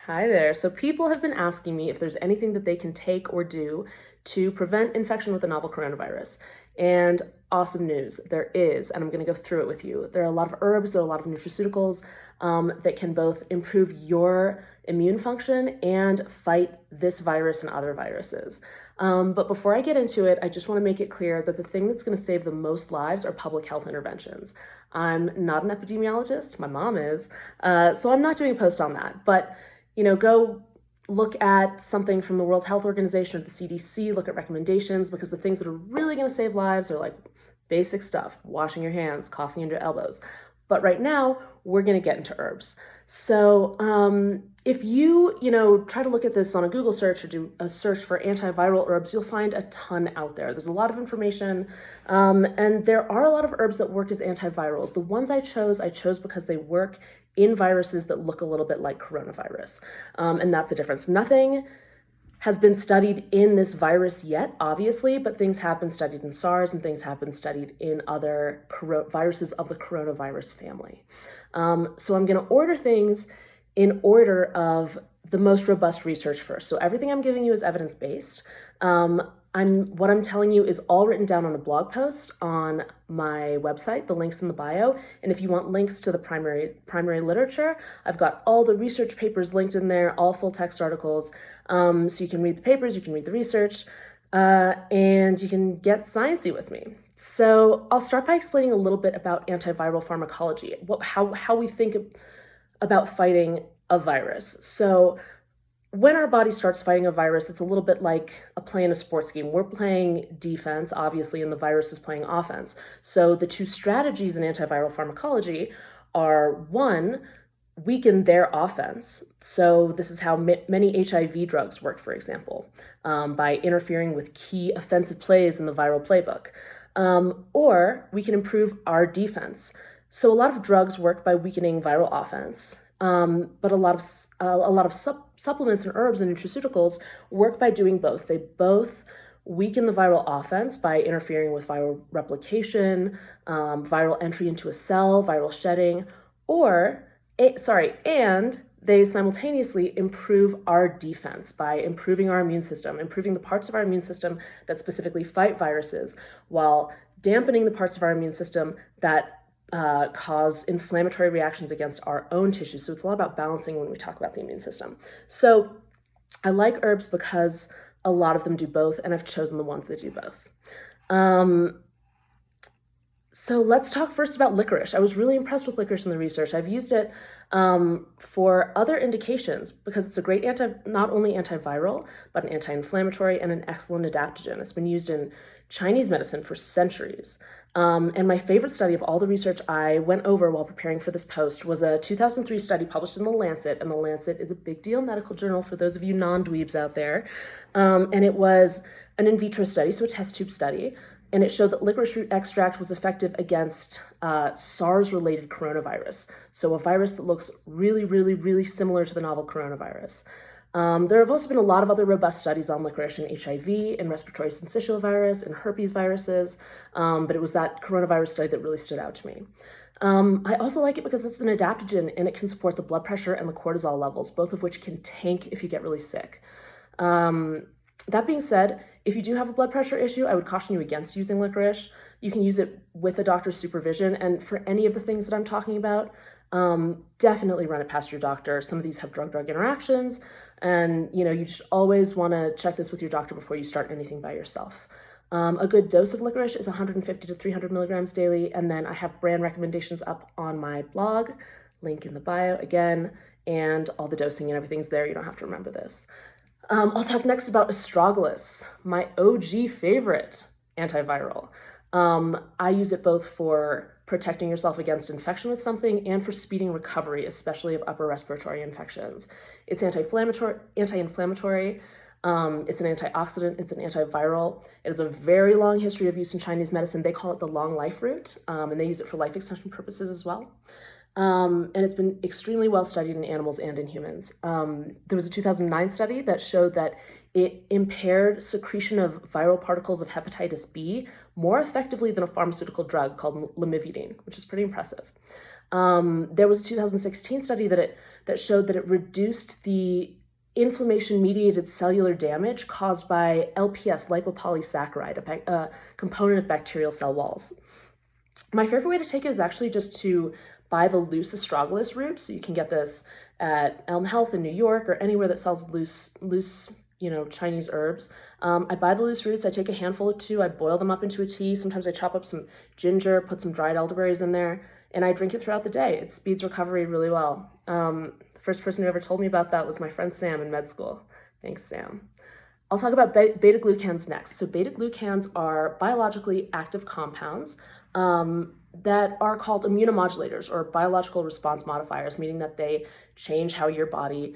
Hi there. So people have been asking me if there's anything that they can take or do to prevent infection with the novel coronavirus. And awesome news, there is, and I'm going to go through it with you. There are a lot of herbs, there are a lot of nutraceuticals that can both improve your immune function and fight this virus and other viruses. But before I get into it, I just want to make it clear that the thing that's going to save the most lives are public health interventions. I'm not an epidemiologist, my mom is, so I'm not doing a post on that. But go look at something from the World Health Organization or the CDC, look at recommendations, because the things that are really going to save lives are like basic stuff, washing your hands, coughing into your elbows. But right now, we're going to get into herbs. So if you try to look at this on a Google search or do a search for antiviral herbs, you'll find a ton out there. There's a lot of information, and there are a lot of herbs that work as antivirals. The ones I chose because they work in viruses that look a little bit like coronavirus, and that's the difference. Nothing has been studied in this virus yet, obviously, but things have been studied in SARS and things have been studied in other viruses of the coronavirus family. So I'm going to order things in order of the most robust research first. So everything I'm giving you is evidence-based. What I'm telling you is all written down on a blog post on my website, the link's in the bio. And if you want links to the primary literature, I've got all the research papers linked in there, all full text articles. So you can read the papers, you can read the research, and you can get sciencey with me. So I'll start by explaining a little bit about antiviral pharmacology, how we think about fighting a virus. So when our body starts fighting a virus, it's a little bit like playing a sports game. We're playing defense, obviously, and the virus is playing offense. So the two strategies in antiviral pharmacology are, one, weaken their offense. So this is how many HIV drugs work, for example, by interfering with key offensive plays in the viral playbook. Or we can improve our defense. So a lot of drugs work by weakening viral offense. But a lot of supplements and herbs and nutraceuticals work by doing both. They both weaken the viral offense by interfering with viral replication, viral entry into a cell, viral shedding, and they simultaneously improve our defense by improving our immune system, improving the parts of our immune system that specifically fight viruses, while dampening the parts of our immune system that cause inflammatory reactions against our own tissues. So it's a lot about balancing when we talk about the immune system. So I like herbs because a lot of them do both, and I've chosen the ones that do both. So let's talk first about licorice. I was really impressed with licorice in the research. I've used it for other indications because it's a great not only antiviral, but an anti-inflammatory and an excellent adaptogen. It's been used in Chinese medicine for centuries. And my favorite study of all the research I went over while preparing for this post was a 2003 study published in The Lancet, and The Lancet is a big deal medical journal for those of you non-dweebs out there. And it was an in vitro study, so a test tube study, and it showed that licorice root extract was effective against SARS-related coronavirus, so a virus that looks really, really, really similar to the novel coronavirus. There have also been a lot of other robust studies on licorice in HIV, in respiratory syncytial virus, and herpes viruses, but it was that coronavirus study that really stood out to me. I also like it because it's an adaptogen and it can support the blood pressure and the cortisol levels, both of which can tank if you get really sick. That being said, if you do have a blood pressure issue, I would caution you against using licorice. You can use it with a doctor's supervision, and for any of the things that I'm talking about, definitely run it past your doctor. Some of these have drug-drug interactions, and you just always want to check this with your doctor before you start anything by yourself. A good dose of licorice is 150 to 300 milligrams daily, and then I have brand recommendations up on my blog, link in the bio again, and all the dosing and everything's there. You don't have to remember this. I'll talk next about Astragalus, my OG favorite antiviral. I use it both for protecting yourself against infection with something and for speeding recovery, especially of upper respiratory infections. It's anti-inflammatory, it's an antioxidant, it's an antiviral. It has a very long history of use in Chinese medicine. They call it the long life root, and they use it for life extension purposes as well. And it's been extremely well studied in animals and in humans. There was a 2009 study that showed that it impaired secretion of viral particles of hepatitis B more effectively than a pharmaceutical drug called lamivudine, which is pretty impressive. There was a 2016 study that it that showed that it reduced the inflammation-mediated cellular damage caused by LPS, lipopolysaccharide, a component of bacterial cell walls. My favorite way to take it is actually just to buy the loose Astragalus root. So you can get this at Elm Health in New York or anywhere that sells loose Chinese herbs. I buy the loose roots, I take a handful or two, I boil them up into a tea. Sometimes I chop up some ginger, put some dried elderberries in there, and I drink it throughout the day. It speeds recovery really well. The first person who ever told me about that was my friend Sam in med school. Thanks, Sam. I'll talk about beta-glucans next. So beta-glucans are biologically active compounds that are called immunomodulators or biological response modifiers, meaning that they change how your body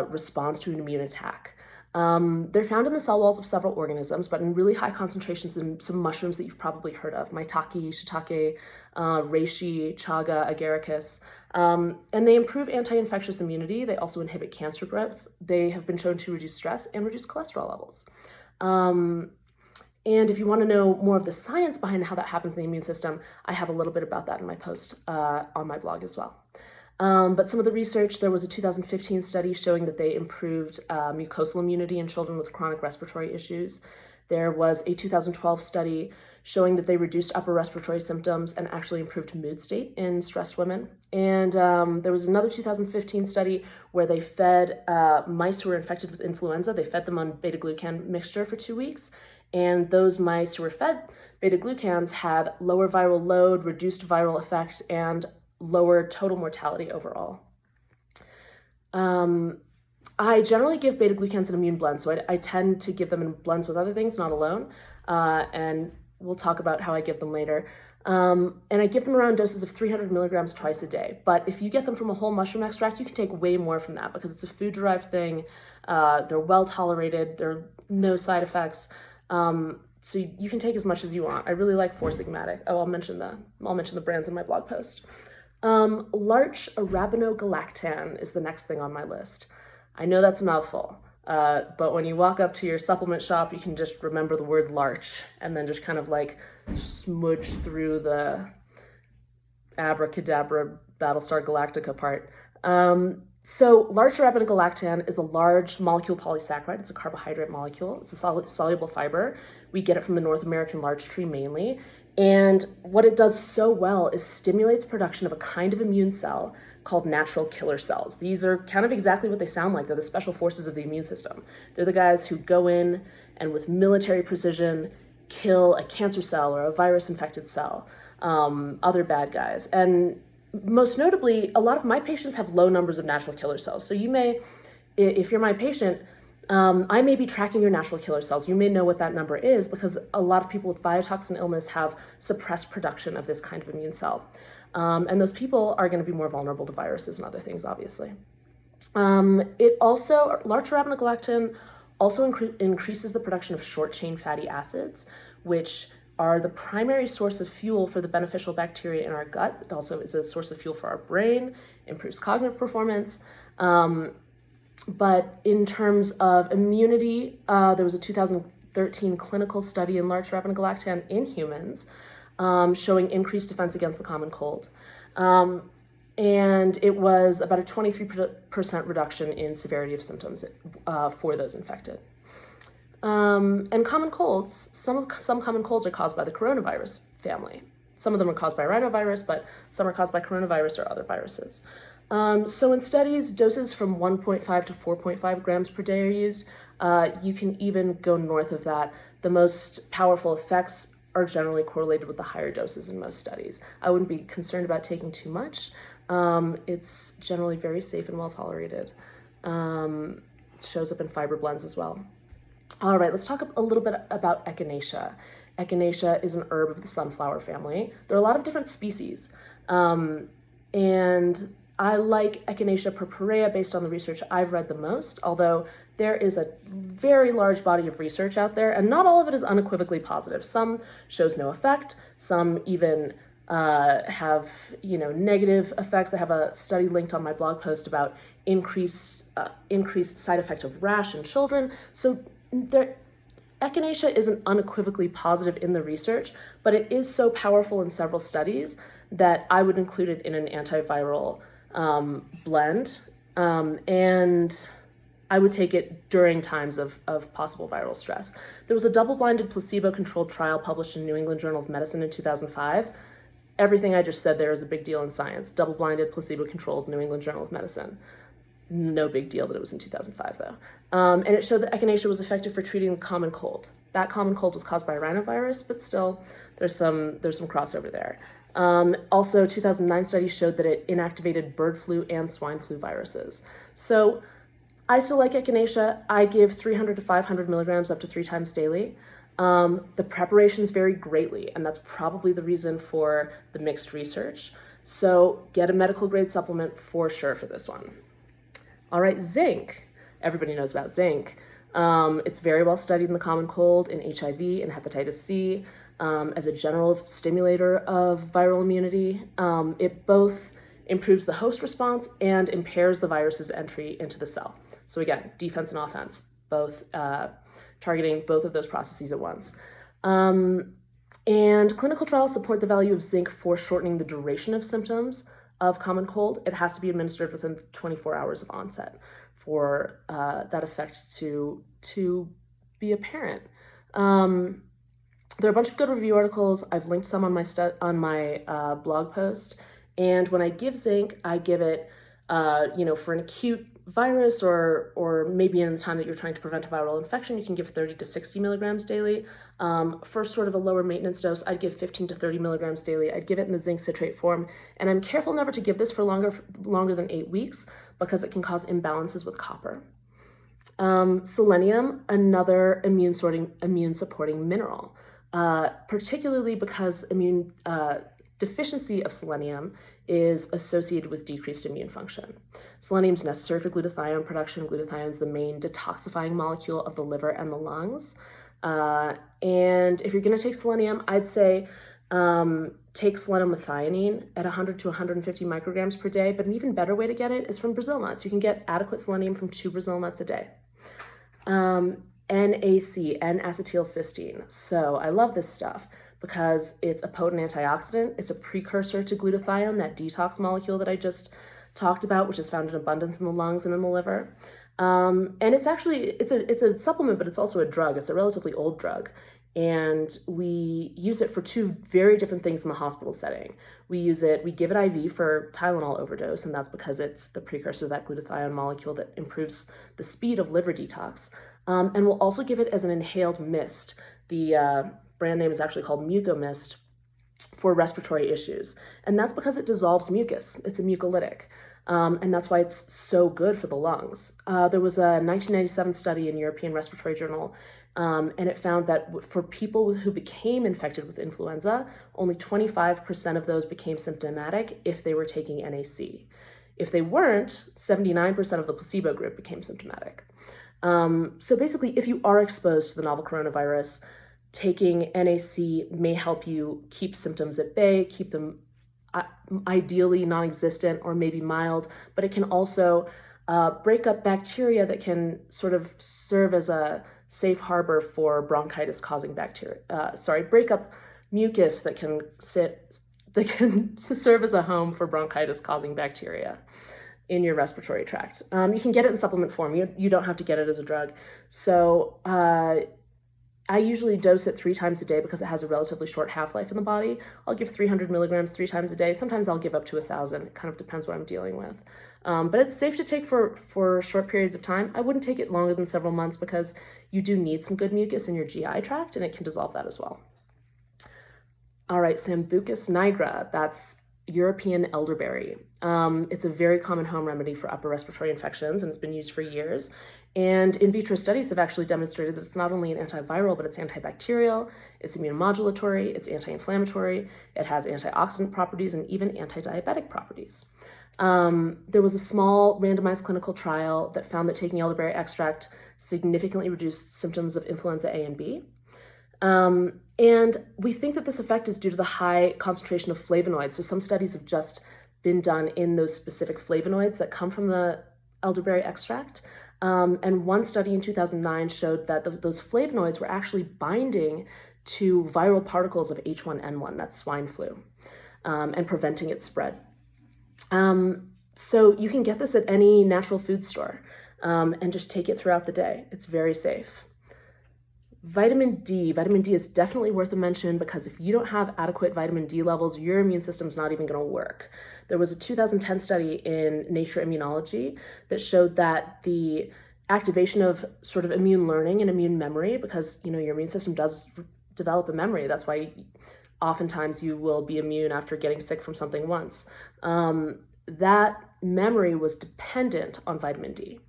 responds to an immune attack. They're found in the cell walls of several organisms, but in really high concentrations in some mushrooms that you've probably heard of: maitake, shiitake, reishi, chaga, agaricus. And they improve anti-infectious immunity. They also inhibit cancer growth. They have been shown to reduce stress and reduce cholesterol levels. And if you want to know more of the science behind how that happens in the immune system, I have a little bit about that in my post on my blog as well. But some of the research, there was a 2015 study showing that they improved mucosal immunity in children with chronic respiratory issues. There was a 2012 study showing that they reduced upper respiratory symptoms and actually improved mood state in stressed women. And there was another 2015 study where they fed mice who were infected with influenza. They fed them on beta-glucan mixture for 2 weeks. And those mice who were fed beta-glucans had lower viral load, reduced viral effect, and lower total mortality overall. I generally give beta-glucans in immune blends, so I tend to give them in blends with other things, not alone, and we'll talk about how I give them later. And I give them around doses of 300 milligrams twice a day, but if you get them from a whole mushroom extract, you can take way more from that because it's a food-derived thing. They're well tolerated, there are no side effects, so you can take as much as you want. I really like 4-sigmatic. Oh, I'll mention the brands in my blog post. Larch arabinogalactan is the next thing on my list. I know that's a mouthful, but when you walk up to your supplement shop, you can just remember the word Larch and then just kind of like smudge through the abracadabra Battlestar Galactica part. So Larch arabinogalactan is a large molecule polysaccharide. It's a carbohydrate molecule. It's a soluble fiber. We get it from the North American larch tree mainly. And what it does so well is stimulates production of a kind of immune cell called natural killer cells. These are kind of exactly what they sound like. They're the special forces of the immune system. They're the guys who go in and with military precision kill a cancer cell or a virus-infected cell, other bad guys. And most notably, a lot of my patients have low numbers of natural killer cells. So you may, if you're my patient, I may be tracking your natural killer cells. You may know what that number is because a lot of people with biotoxin illness have suppressed production of this kind of immune cell. And those people are going to be more vulnerable to viruses and other things, obviously. Larch arabinogalactan also increases the production of short-chain fatty acids, which are the primary source of fuel for the beneficial bacteria in our gut. It also is a source of fuel for our brain, improves cognitive performance. But in terms of immunity, there was a 2013 clinical study in larch arabinogalactan in humans showing increased defense against the common cold. And it was about a 23% reduction in severity of symptoms for those infected. And common colds, some common colds are caused by the coronavirus family. Some of them are caused by rhinovirus, but some are caused by coronavirus or other viruses. So in studies, doses from 1.5 to 4.5 grams per day are used. You can even go north of that. The most powerful effects are generally correlated with the higher doses in most studies. I wouldn't be concerned about taking too much. It's generally very safe and well tolerated. Shows up in fiber blends as well. All right, let's talk a little bit about Echinacea. Echinacea is an herb of the sunflower family. There are a lot of different species. And I like Echinacea purpurea based on the research I've read the most, although there is a very large body of research out there, and not all of it is unequivocally positive. Some shows no effect, some even have negative effects. I have a study linked on my blog post about increased side effect of rash in children. So Echinacea isn't unequivocally positive in the research, but it is so powerful in several studies that I would include it in an antiviral blend And I would take it during times of possible viral stress. There was a double-blinded placebo-controlled trial published in New England Journal of Medicine in 2005. Everything I just said there is a big deal in science. Double-blinded, placebo-controlled New England Journal of Medicine. No big deal that it was in 2005, though. And it showed that Echinacea was effective for treating the common cold. That common cold was caused by rhinovirus, but still, there's some crossover there. Also, 2009 study showed that it inactivated bird flu and swine flu viruses. So I still like Echinacea. I give 300 to 500 milligrams up to 3 times daily. The preparations vary greatly, and that's probably the reason for the mixed research. So get a medical grade supplement for sure for this one. All right, zinc. Everybody knows about zinc. It's very well studied in the common cold, in HIV, and hepatitis C, as a general stimulator of viral immunity. It both improves the host response and impairs the virus's entry into the cell. So again, defense and offense, both targeting both of those processes at once. And clinical trials support the value of zinc for shortening the duration of symptoms of common cold. It has to be administered within 24 hours of onset for that effect to be apparent. There are a bunch of good review articles. I've linked some on my blog post. And when I give zinc, I give it, for an acute virus or maybe in the time that you're trying to prevent a viral infection, you can give 30 to 60 milligrams daily. For sort of a lower maintenance dose, I'd give 15 to 30 milligrams daily. I'd give it in the zinc citrate form. And I'm careful never to give this for longer than 8 weeks because it can cause imbalances with copper. Selenium, another immune supporting mineral, particularly because deficiency of selenium is associated with decreased immune function. Selenium is necessary for glutathione production. Glutathione is the main detoxifying molecule of the liver and the lungs. And if you're going to take selenium, I'd say take selenium methionine at 100 to 150 micrograms per day, but an even better way to get it is from Brazil nuts. You can get adequate selenium from 2 Brazil nuts a day. NAC, N-acetylcysteine. So I love this stuff because it's a potent antioxidant. It's a precursor to glutathione, that detox molecule that I just talked about, which is found in abundance in the lungs and in the liver. And it's a supplement, but it's also a drug. It's a relatively old drug. And we use it for 2 very different things in the hospital setting. We give it IV for Tylenol overdose, and that's because it's the precursor to that glutathione molecule that improves the speed of liver detox. And we'll also give it as an inhaled mist. The brand name is actually called Mucomist for respiratory issues. And that's because it dissolves mucus. It's a mucolytic. And that's why it's so good for the lungs. There was a 1997 study in European Respiratory Journal, and it found that for people who became infected with influenza, only 25% of those became symptomatic if they were taking NAC. If they weren't, 79% of the placebo group became symptomatic. So basically, if you are exposed to the novel coronavirus, taking NAC may help you keep symptoms at bay, keep them ideally non-existent or maybe mild, but it can also break up bacteria that can sort of serve as a safe harbor for bronchitis-causing bacteria. Break up mucus that can serve as a home for bronchitis-causing bacteria in your respiratory tract. You can get it in supplement form. You don't have to get it as a drug. So I usually dose it 3 times a day because it has a relatively short half-life in the body. I'll give 300 milligrams 3 times a day. Sometimes I'll give up to 1,000. It kind of depends what I'm dealing with. But it's safe to take for short periods of time. I wouldn't take it longer than several months because you do need some good mucus in your GI tract, and it can dissolve that as well. All right, Sambucus nigra, that's European elderberry. It's a very common home remedy for upper respiratory infections, and it's been used for years. And in vitro studies have actually demonstrated that it's not only an antiviral, but it's antibacterial, it's immunomodulatory, it's anti-inflammatory, it has antioxidant properties, and even anti-diabetic properties. There was a small randomized clinical trial that found that taking elderberry extract significantly reduced symptoms of influenza A and B. And we think that this effect is due to the high concentration of flavonoids. So some studies have just been done in those specific flavonoids that come from the elderberry extract. And one study in 2009 showed that those flavonoids were actually binding to viral particles of H1N1, that's swine flu, and preventing its spread. So you can get this at any natural food store and just take it throughout the day. It's very safe. Vitamin D is definitely worth a mention because if you don't have adequate vitamin D levels, your immune system's not even going to work. There was a 2010 study in Nature Immunology that showed that the activation of sort of immune learning and immune memory, because your immune system does develop a memory. That's why oftentimes you will be immune after getting sick from something once. That memory was dependent on vitamin D.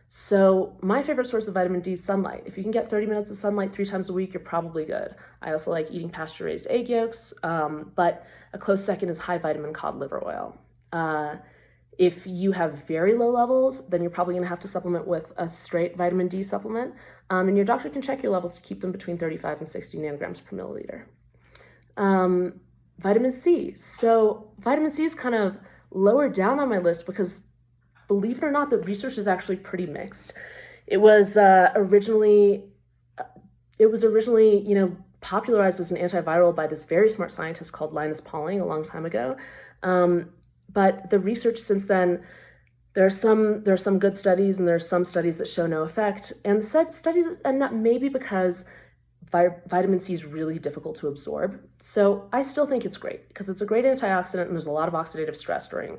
So my favorite source of vitamin D is sunlight. If you can get 30 minutes of sunlight 3 times a week, you're probably good. I also like eating pasture-raised egg yolks, but a close second is high vitamin cod liver oil. If you have very low levels, then you're probably gonna have to supplement with a straight vitamin D supplement, and your doctor can check your levels to keep them between 35 and 60 nanograms per milliliter. Vitamin C. So vitamin C is kind of lower down on my list because, believe it or not, the research is actually pretty mixed. It was originally, popularized as an antiviral by this very smart scientist called Linus Pauling a long time ago. But the research since then, there are some good studies and there are some studies that show no effect. And that may be because vitamin C is really difficult to absorb. So I still think it's great because it's a great antioxidant and there's a lot of oxidative stress during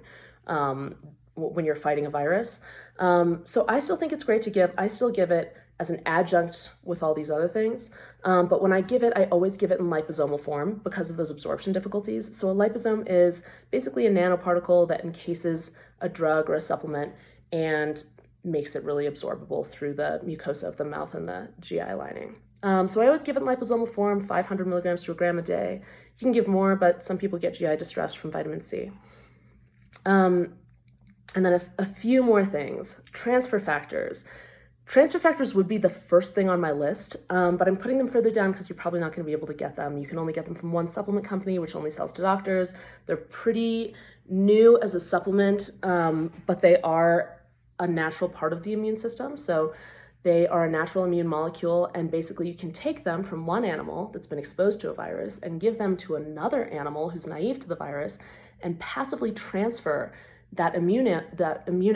when you're fighting a virus. So I still think it's great to give. I still give it as an adjunct with all these other things. But when I give it, I always give it in liposomal form because of those absorption difficulties. So a liposome is basically a nanoparticle that encases a drug or a supplement and makes it really absorbable through the mucosa of the mouth and the GI lining. So I always give it in liposomal form, 500 milligrams to a gram a day. You can give more, but some people get GI distress from vitamin C. And then a few more things. Transfer factors. Transfer factors would be the first thing on my list, but I'm putting them further down because you're probably not going to be able to get them. You can only get them from one supplement company, which only sells to doctors. They're pretty new as a supplement, but they are a natural part of the immune system. So they are a natural immune molecule, and basically you can take them from one animal that's been exposed to a virus and give them to another animal who's naive to the virus and passively transfer that immune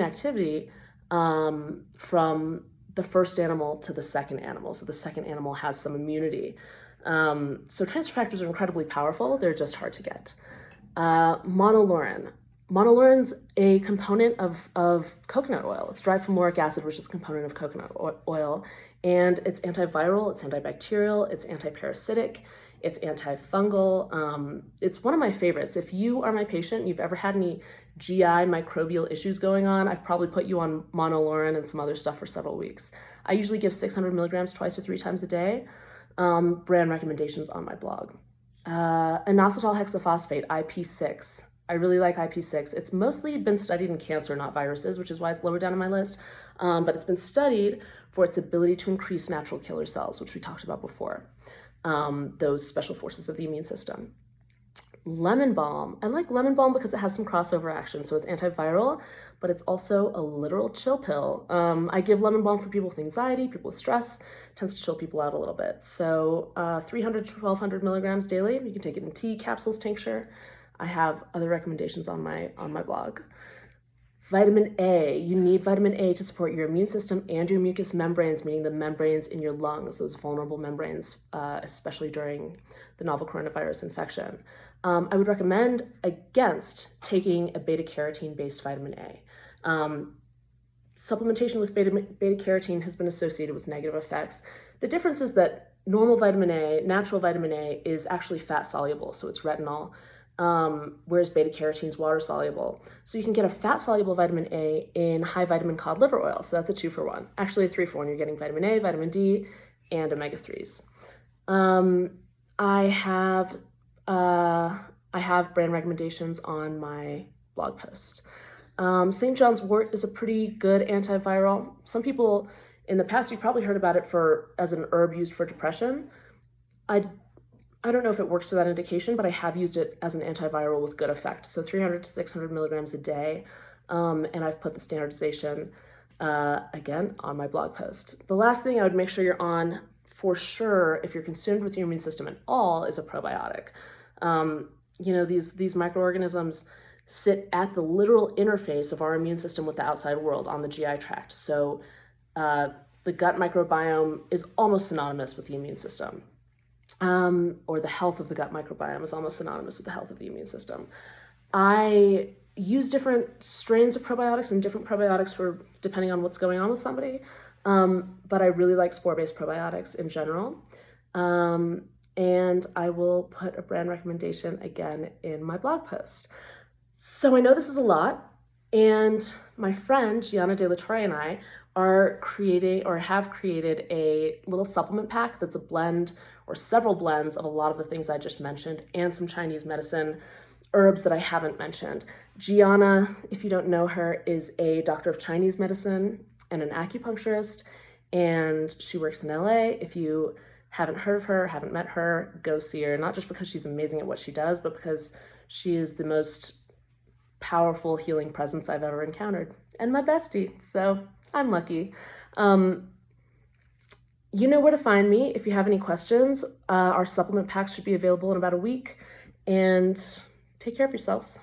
activity from the first animal to the second animal. So the second animal has some immunity. So transfer factors are incredibly powerful. They're just hard to get. Monolaurin. Monolaurin's a component of coconut oil. It's derived from lauric acid, which is a component of coconut oil. And it's antiviral, it's antibacterial, it's antiparasitic, it's antifungal. It's one of my favorites. If you are my patient and you've ever had any GI microbial issues going on, I've probably put you on monolaurin and some other stuff for several weeks. I usually give 600 milligrams 2 or 3 times a day. Brand recommendations on my blog. Inositol hexaphosphate, IP6. I really like IP6. It's mostly been studied in cancer, not viruses, which is why it's lower down on my list. But it's been studied for its ability to increase natural killer cells, which we talked about before. Those special forces of the immune system. Lemon balm. I like lemon balm because it has some crossover action. So it's antiviral, but it's also a literal chill pill. I give lemon balm for people with anxiety, people with stress. It tends to chill people out a little bit. So 300 to 1200 milligrams daily. You can take it in tea, capsules, tincture. I have other recommendations on my blog. Vitamin A. You need vitamin A to support your immune system and your mucous membranes, meaning the membranes in your lungs, those vulnerable membranes, especially during the novel coronavirus infection. I would recommend against taking a beta-carotene-based vitamin A. Supplementation with beta-carotene has been associated with negative effects. The difference is that normal vitamin A, natural vitamin A, is actually fat-soluble, so it's retinol. Whereas beta-carotene is water-soluble. So you can get a fat-soluble vitamin A in high vitamin cod liver oil. So that's a 2-for-1. Actually a 3-for-1. You're getting vitamin A, vitamin D, and omega-3s. I have brand recommendations on my blog post. St. John's wort is a pretty good antiviral. Some people in the past, you've probably heard about it as an herb used for depression. I don't know if it works for that indication, but I have used it as an antiviral with good effect. So 300 to 600 milligrams a day. And I've put the standardization, again, on my blog post. The last thing I would make sure you're on for sure, if you're concerned with your immune system at all, is a probiotic. These microorganisms sit at the literal interface of our immune system with the outside world on the GI tract. So the gut microbiome is almost synonymous with the immune system, or the health of the gut microbiome is almost synonymous with the health of the immune system. I use different strains of probiotics and different probiotics for depending on what's going on with somebody, but I really like spore-based probiotics in general. And I will put a brand recommendation again in my blog post. So I know this is a lot, and my friend Gianna De La Torre and I are creating or have created a little supplement pack that's a blend or several blends of a lot of the things I just mentioned and some Chinese medicine herbs that I haven't mentioned. Gianna, if you don't know her, is a doctor of Chinese medicine and an acupuncturist, and she works in LA. If you haven't heard of her, haven't met her, go see her, not just because she's amazing at what she does, but because she is the most powerful healing presence I've ever encountered, and my bestie, so I'm lucky. You know where to find me if you have any questions. Our supplement packs should be available in about a week, and take care of yourselves.